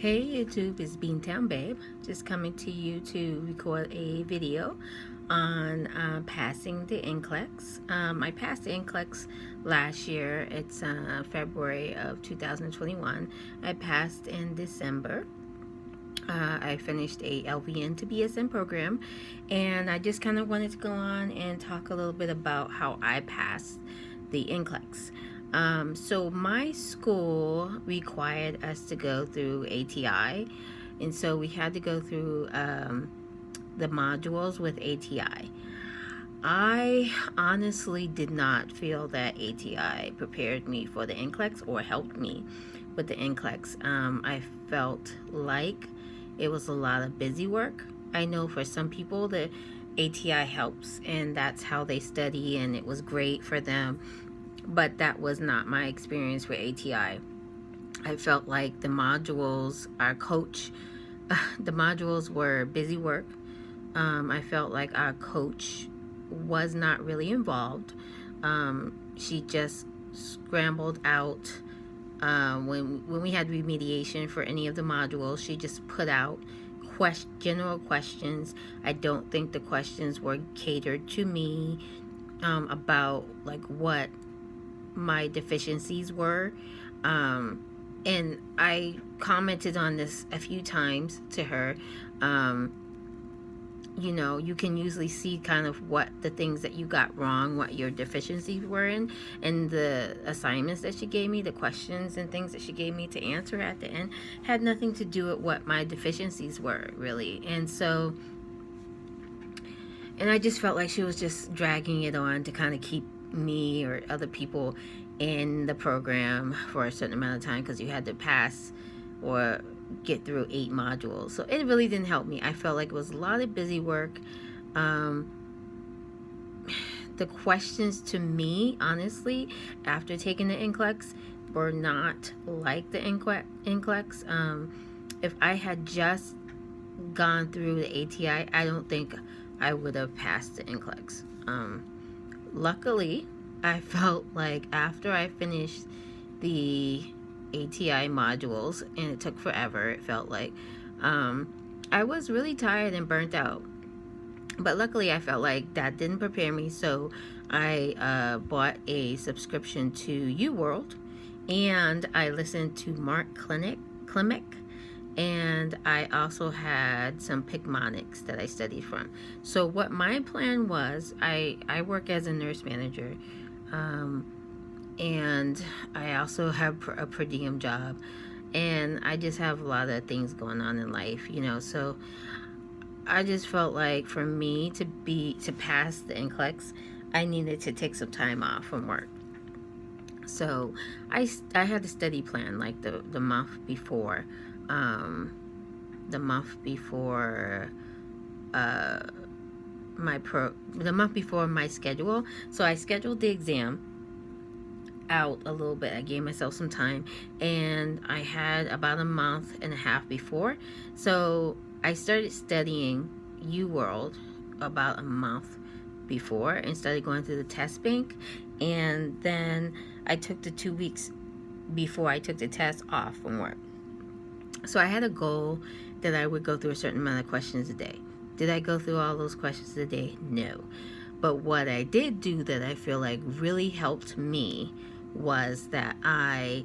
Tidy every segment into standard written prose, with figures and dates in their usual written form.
Hey YouTube, it's Beantown Babe. Just coming to you to record a video on passing the NClex. I passed the NClex last year. It's February of 2021. I passed in December. I finished a LVN to BSN program, and I just kind of wanted to go on and talk a little bit about how I passed the NClex. So my school required us to go through ATI, and so we had to go through the modules with ATI. I honestly did not feel that ATI prepared me for the NClex or helped me with the NClex. I felt like it was a lot of busy work. I know for some people the ATI helps and that's how they study and it was great for them, but that was not my experience with ATI. I felt like the modules, the modules were busy work. I felt like our coach was not really involved. She just scrambled out when we had remediation for any of the modules. She just put out general questions. I don't think the questions were catered to me about like what my deficiencies were. And I commented on this a few times to her. You know, you can usually see kind of what the things that you got wrong, what your deficiencies were in, and the assignments that she gave me, the questions and things that she gave me to answer at the end had nothing to do with what my deficiencies were, really. And so, and I just felt like she was just dragging it on to kind of keep me or other people in the program for a certain amount of time because you had to pass or get through 8 modules. So it really didn't help me. I felt like it was a lot of busy work. The questions to me, honestly, after taking the NClex were not like the NClex. If I had just gone through the ATI, I don't think I would have passed the NClex. Luckily, I felt like after I finished the ATI modules, and it took forever, it felt like, I was really tired and burnt out. But luckily, I felt like that didn't prepare me, so I bought a subscription to UWorld, and I listened to Mark Klimex, and I also had some Picmonics that I studied from. So what my plan was, I work as a nurse manager, and I also have a per diem job, and I just have a lot of things going on in life, you know. So I just felt like for me to pass the NClex, I needed to take some time off from work. So I had a study plan like the month before, the month before my schedule. So I scheduled the exam out a little bit. I gave myself some time, and I had about a month and a half before. So I started studying UWorld about a month before and started going through the test bank, and then I took the 2 weeks before I took the test off from work. So I had a goal that I would go through a certain amount of questions a day. Did I go through all those questions a day? No. But what I did do that I feel like really helped me was that I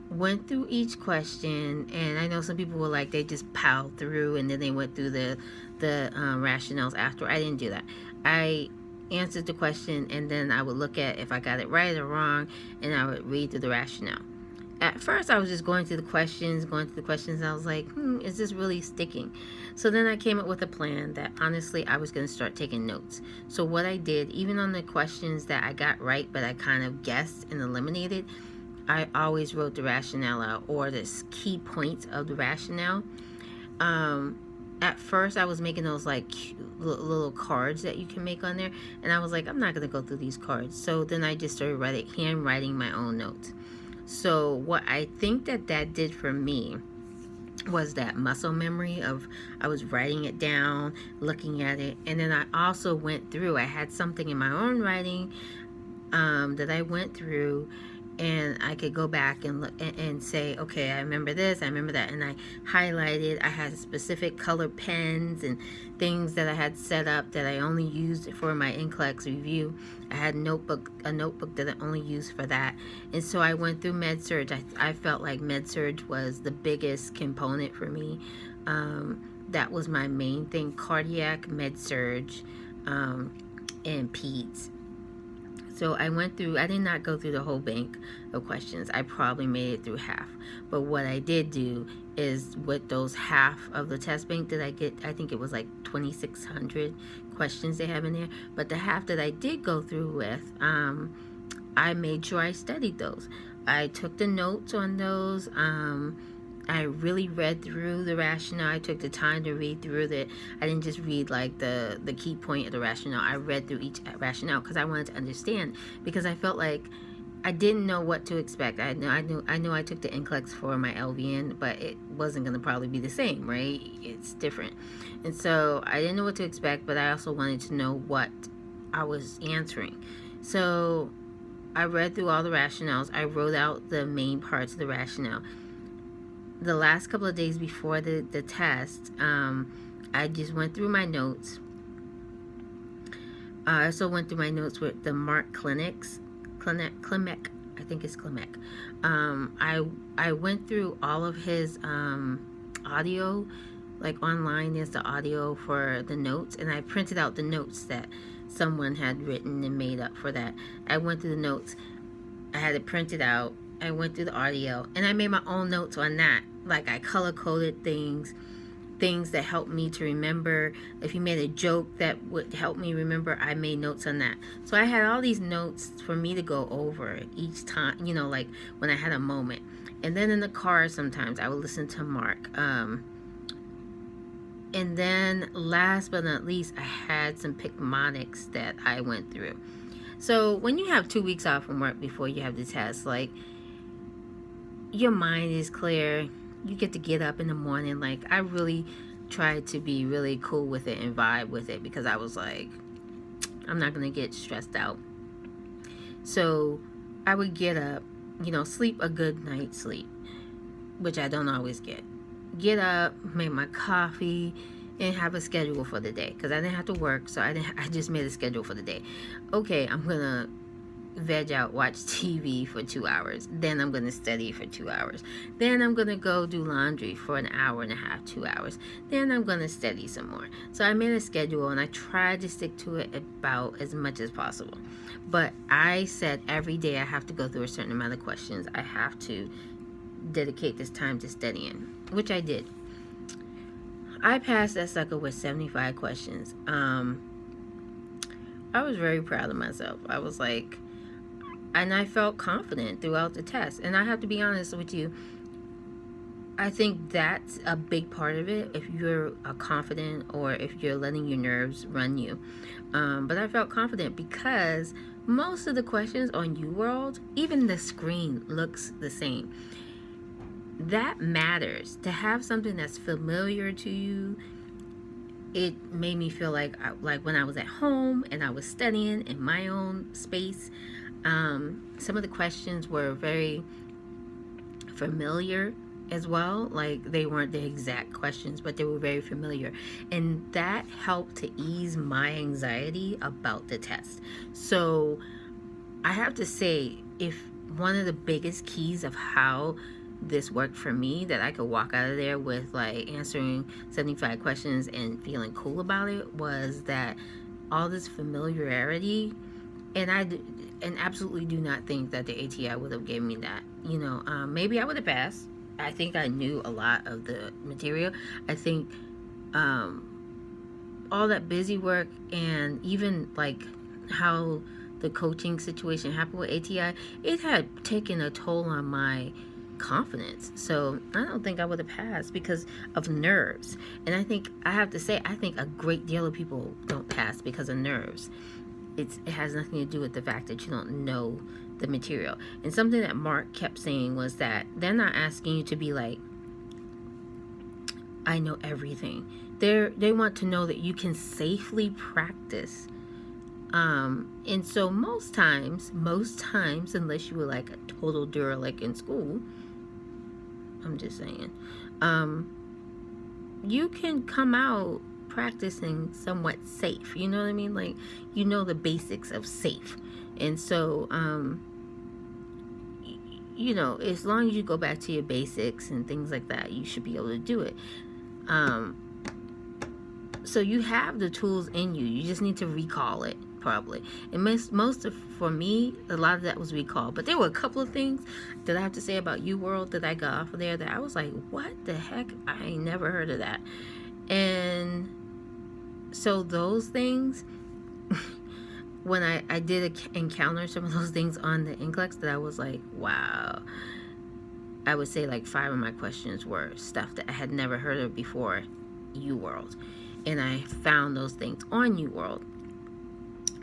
went through each question, and I know some people were like they just piled through and then they went through the rationales after. I didn't do that. I answered the question, and then I would look at if I got it right or wrong, and I would read through the rationale. At first, I was just going through the questions, and I was like, is this really sticking? So then I came up with a plan that honestly, I was going to start taking notes. So what I did, even on the questions that I got right, but I kind of guessed and eliminated, I always wrote the rationale out or the key points of the rationale. At first, I was making those like little cards that you can make on there, and I was like, I'm not going to go through these cards. So then I just started handwriting my own notes. So what I think that did for me was that muscle memory of I was writing it down, looking at it, and then I also went through, I had something in my own writing that I went through and I could go back and look and say, okay, I remember this, I remember that, and I highlighted. I had specific color pens and things that I had set up that I only used for my NClex review. I had a notebook that I only used for that. And so I went through med-surg. I felt like med-surg was the biggest component for me. That was my main thing: cardiac, med-surg, and peds. So I went through, I did not go through the whole bank of questions. I probably made it through half. But what I did do is, with those half of the test bank that I get, I think it was like 2,600 questions they have in there. But the half that I did go through with, I made sure I studied those. I took the notes on those. I really read through the rationale. I took the time to read through it. I didn't just read like the key point of the rationale. I read through each rationale because I wanted to understand, because I felt like I didn't know what to expect. I know I took the NClex for my LVN, but it wasn't going to probably be the same, right? It's different. And so I didn't know what to expect, but I also wanted to know what I was answering. So I read through all the rationales. I wrote out the main parts of the rationale. The last couple of days before the test, I just went through my notes. I also went through my notes with the Mark Klimex, I think it's Klimex. I went through all of his audio, like online there's the audio for the notes, and I printed out the notes that someone had written and made up for that. I went through the notes. I had it printed out. I went through the audio, and I made my own notes on that. Like, I color-coded things that helped me to remember. If he made a joke that would help me remember, I made notes on that. So I had all these notes for me to go over each time, you know, like when I had a moment. And then in the car, sometimes I would listen to Mark. And then last but not least, I had some Picmonics that I went through. So when you have 2 weeks off from work before you have the test, like, your mind is clear. You get to get up in the morning. Like, I really tried to be really cool with it and vibe with it, because I was like, I'm not going to get stressed out. So I would get up, you know, sleep a good night's sleep, which I don't always get. Get up, make my coffee, and have a schedule for the day, because I didn't have to work, so I just made a schedule for the day. Okay, I'm going to veg out, watch TV for 2 hours. Then I'm going to study for 2 hours. Then I'm going to go do laundry for an hour and a half, 2 hours. Then I'm going to study some more. So I made a schedule, and I tried to stick to it about as much as possible. But I said every day I have to go through a certain amount of questions. I have to dedicate this time to studying, which I did. I passed that sucker with 75 questions. I was very proud of myself. I was like, and I felt confident throughout the test. And I have to be honest with you, I think that's a big part of it, if you're confident or if you're letting your nerves run you. But I felt confident because most of the questions on UWorld, even the screen looks the same. That matters. To have something that's familiar to you, it made me feel like when I was at home and I was studying in my own space. Some of the questions were very familiar as well. Like, they weren't the exact questions, but they were very familiar. And that helped to ease my anxiety about the test. So I have to say, if one of the biggest keys of how this worked for me, that I could walk out of there with like answering 75 questions and feeling cool about it, was that all this familiarity. And I absolutely do not think that the ATI would have given me that. You know, maybe I would have passed. I think I knew a lot of the material. I think all that busy work, and even like how the coaching situation happened with ATI, it had taken a toll on my confidence. So I don't think I would have passed because of nerves. And I have to say, I think a great deal of people don't pass because of nerves. It has nothing to do with the fact that you don't know the material. And something that Mark kept saying was that they're not asking you to be like, I know everything. They want to know that you can safely practice And so most times, unless you were like a total derelict in school, I'm just saying, you can come out practicing somewhat safe. You know what I mean? Like, you know the basics of safe. And so, you know, as long as you go back to your basics and things like that, you should be able to do it. So you have the tools in you. You just need to recall it, probably. And for me, a lot of that was recall. But there were a couple of things that I have to say about UWorld that I got off of there that I was like, what the heck? I ain't never heard of that. And so those things, when I did encounter some of those things on the NClex, that I was like, wow. I would say like 5 of my questions were stuff that I had never heard of before UWorld. And I found those things on UWorld.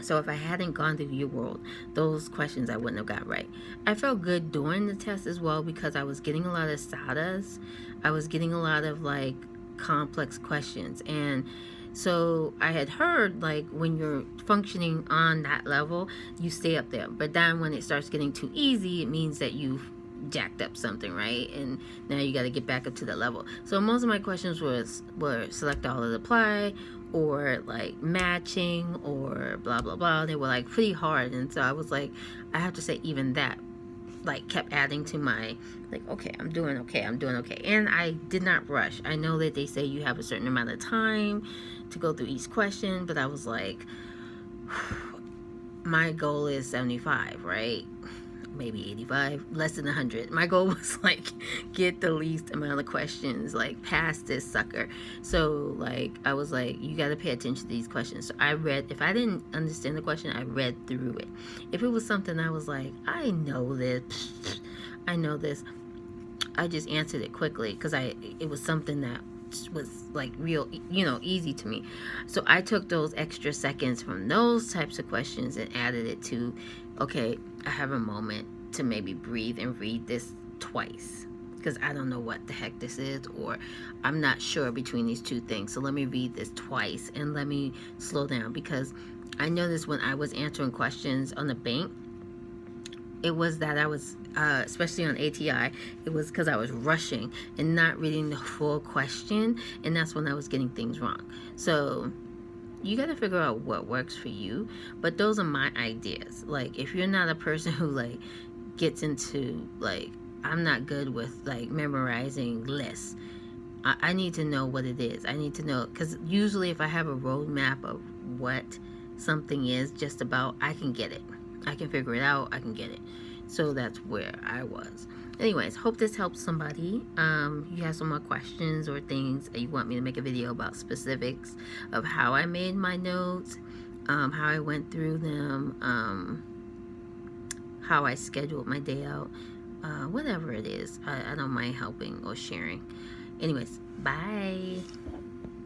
So if I hadn't gone to UWorld, those questions I wouldn't have got right. I felt good during the test as well because I was getting a lot of SATAs. I was getting a lot of like complex questions. And so I had heard like when you're functioning on that level, you stay up there. But then when it starts getting too easy, it means that you've jacked up something, right? And now you got to get back up to that level. So most of my questions were select all and apply, or like matching, or blah blah blah. They were like pretty hard, and so I was like, I have to say even that like kept adding to my like, okay, I'm doing okay. And I did not rush. I know that they say you have a certain amount of time to go through each question, but I was like, my goal is 75, right? Maybe 85, less than 100. My goal was like get the least amount of questions, like pass this sucker. So like I was like, you got to pay attention to these questions. So I read, if I didn't understand the question, I read through it. If it was something I was like, I know this, I just answered it quickly because it was something that was like real, easy to me. So I took those extra seconds from those types of questions and added it to, okay, I have a moment to maybe breathe and read this twice because I don't know what the heck this is, or I'm not sure between these two things. So let me read this twice and let me slow down, because I noticed when I was answering questions on the bank, it was that I was, especially on ATI, it was because I was rushing and not reading the full question, and that's when I was getting things wrong. So you got to figure out what works for you, but those are my ideas. Like, if you're not a person who like gets into like, I'm not good with like memorizing lists, I need to know what it is. I need to know, because usually if I have a roadmap of what something is just about, I can get it. I can figure it out. I can get it. So that's where I was. Anyways, hope this helps somebody. You have some more questions or things that you want me to make a video about, specifics of how I made my notes, how I went through them, how I scheduled my day out, whatever it is. I don't mind helping or sharing. Anyways, bye.